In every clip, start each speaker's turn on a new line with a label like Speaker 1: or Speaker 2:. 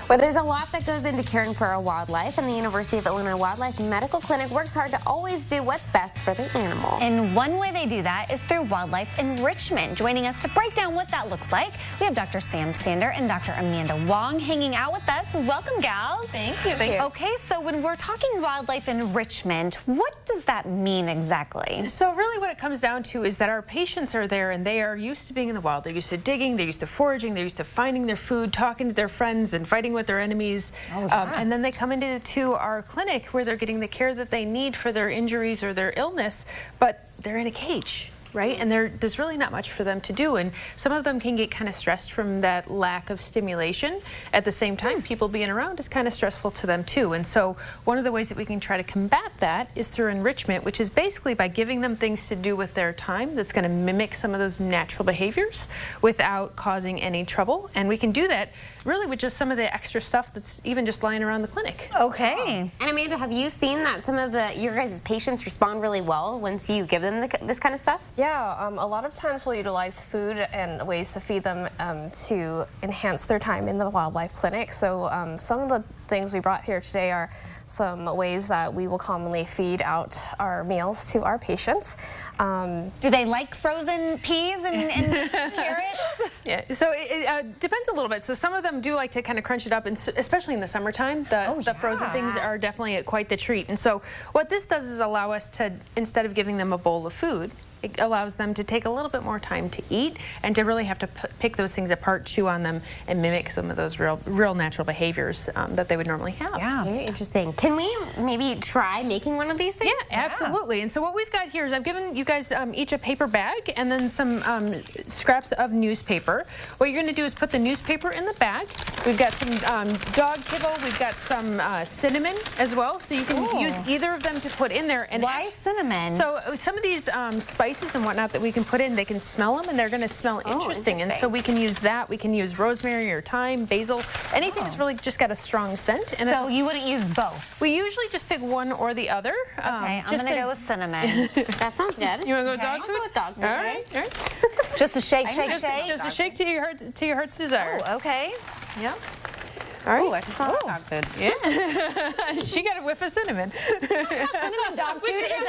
Speaker 1: Well, there's a lot that goes into caring for our wildlife, and the University of Illinois Wildlife Medical Clinic works hard to always do what's best for the animal.
Speaker 2: And one way they do that is through wildlife enrichment. Joining us to break down what that looks like, we have Dr. Sam Sander and Dr. Amanda Wong hanging out with us. Welcome, gals.
Speaker 3: Thank you. Thank you.
Speaker 2: Okay, so when we're talking wildlife enrichment, what does that mean exactly?
Speaker 3: So really what it comes down to is that our patients are there and they are used to being in the wild. They're used to digging, they're used to foraging, they're used to finding their food, talking to their friends and fighting with their enemies. And then they come into our clinic where they're getting the care that they need for their injuries or their illness, but they're in a cage. Right? And there's really not much for them to do. And some of them can get kind of stressed from that lack of stimulation. At the same time, people being around is kind of stressful to them too. And so one of the ways that we can try to combat that is through enrichment, which is basically by giving them things to do with their time that's going to mimic some of those natural behaviors without causing any trouble. And we can do that really with just some of the extra stuff that's even just lying around the clinic.
Speaker 2: Okay.
Speaker 1: And Amanda, have you seen that some of your guys' patients respond really well once you give them this kind of stuff?
Speaker 4: Yeah, a lot of times we'll utilize food and ways to feed them to enhance their time in the wildlife clinic. So some of the things we brought here today are some ways that we will commonly feed out our meals to our patients.
Speaker 2: Do they like frozen peas and carrots?
Speaker 3: Yeah, so it depends a little bit. So some of them do like to kind of crunch it up, and especially in the summertime, the frozen things are definitely quite the treat. And so what this does is allow us to, instead of giving them a bowl of food, it allows them to take a little bit more time to eat and to really have to pick those things apart, chew on them, and mimic some of those real natural behaviors that they would normally have.
Speaker 1: Yeah. Very interesting. Can we maybe try making one of these things?
Speaker 3: Yeah, absolutely. And so what we've got here is I've given you guys each a paper bag and then some scraps of newspaper. What you're going to do is put the newspaper in the bag. We've got some dog kibble. We've got some cinnamon as well. So you can use either of them to put in there. And
Speaker 2: why cinnamon?
Speaker 3: So some of these spices and whatnot that we can put in, they can smell them and they're going to smell interesting. And so we can use that. We can use rosemary or thyme, basil, anything that's really just got a strong scent. And
Speaker 2: so you wouldn't use both?
Speaker 3: We usually just pick one or the other.
Speaker 2: Okay, I'm going to go with cinnamon.
Speaker 1: That sounds good.
Speaker 3: You want to go dog food?
Speaker 1: I'll go with dog food.
Speaker 3: All right. All right.
Speaker 2: Just a shake, shake.
Speaker 3: Just a shake to your heart's desire.
Speaker 2: Oh, okay.
Speaker 3: Yeah. All right.
Speaker 1: Ooh, I can smell dog food.
Speaker 3: Yeah. She got a whiff of cinnamon.
Speaker 2: Cinnamon dog food is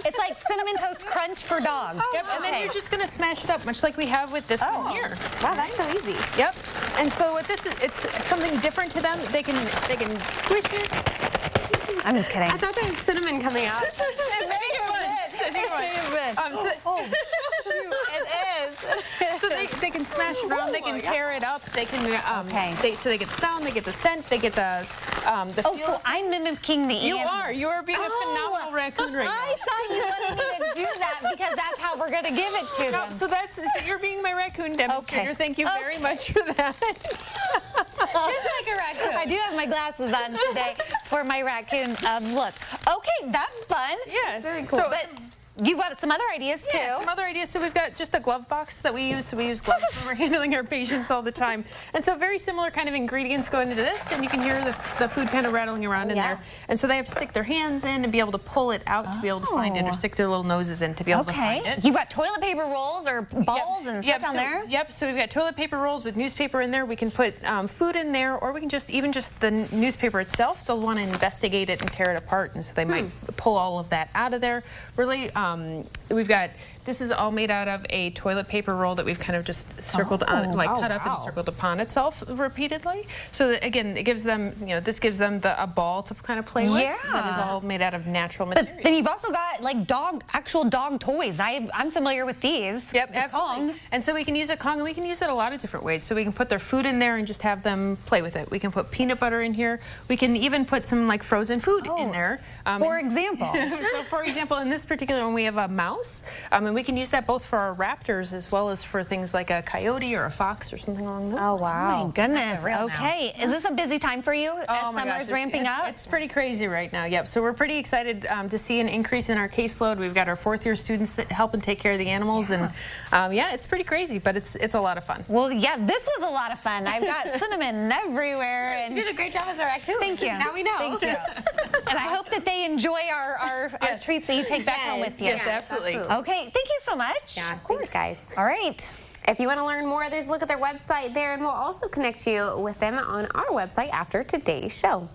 Speaker 2: it's like cinnamon toast crunch for dogs.
Speaker 3: Yep, and then you're just going to smash it up, much like we have with this one here.
Speaker 1: Wow, that's so easy.
Speaker 3: Yep. And so with this, it's something different to them. They can squish it.
Speaker 2: I'm just kidding.
Speaker 1: I thought there was cinnamon coming out.
Speaker 3: I think it was.
Speaker 1: It is.
Speaker 3: So they can smash it around, they can tear it up, they can so they get the sound, they get the scent, they get the feel.
Speaker 2: So I'm mimicking the animal.
Speaker 3: You are being a phenomenal raccoon right now.
Speaker 2: I thought you wanted me to do that because that's how we're going to give it to them.
Speaker 3: So you're being my raccoon demonstrator.
Speaker 2: Okay.
Speaker 3: Thank you very much for that.
Speaker 1: Just like a raccoon.
Speaker 2: I do have my glasses on today for my raccoon look. Okay, that's fun.
Speaker 3: Yes.
Speaker 1: Very cool.
Speaker 2: But you've got some other ideas too.
Speaker 3: Yeah, some other ideas. So we've got just a glove box that we use. So we use gloves when we're handling our patients all the time. And so very similar kind of ingredients go into this. And you can hear the food kind of rattling around in there. And so they have to stick their hands in and be able to pull it out to be able to find it, or stick their little noses in to be able to find it.
Speaker 2: You've got toilet paper rolls or balls and stuff down there?
Speaker 3: Yep, so we've got toilet paper rolls with newspaper in there. We can put food in there, or we can even just the newspaper itself. They'll want to investigate it and tear it apart. And so they might pull all of that out of there. Really, this is all made out of a toilet paper roll that we've kind of just circled on, cut up and circled upon itself repeatedly. So that, again, it gives them, this gives them a ball to kind of play with.
Speaker 2: Yeah.
Speaker 3: That is all made out of natural materials.
Speaker 2: But then you've also got like actual dog toys. I'm familiar with these.
Speaker 3: Yep, absolutely. Kong. And so we can use a Kong, and we can use it a lot of different ways. So we can put their food in there and just have them play with it. We can put peanut butter in here. We can even put some like frozen food in there.
Speaker 2: For example.
Speaker 3: So for example, in this particular one, we have a mouse, and we can use that both for our raptors as well as for things like a coyote or a fox or something along those lines.
Speaker 2: Oh, wow. My goodness. Okay. Is this a busy time for you as summer's ramping up?
Speaker 3: It's pretty crazy right now, yep. So we're pretty excited to see an increase in our caseload. We've got our fourth-year students that help and take care of the animals, and yeah, it's pretty crazy, but it's a lot of fun.
Speaker 2: Well, yeah, this was a lot of fun. I've got cinnamon everywhere. And
Speaker 1: you did a great job as a raccoon.
Speaker 2: Thank you.
Speaker 1: Now we know.
Speaker 2: Thank you. And I hope that they enjoy our treats that you take back home with you.
Speaker 3: Yes, absolutely.
Speaker 2: Okay, thank you so much.
Speaker 1: Yeah, of course, guys.
Speaker 2: All right.
Speaker 1: If you want to learn more, there's a look at their website there, and we'll also connect you with them on our website after today's show.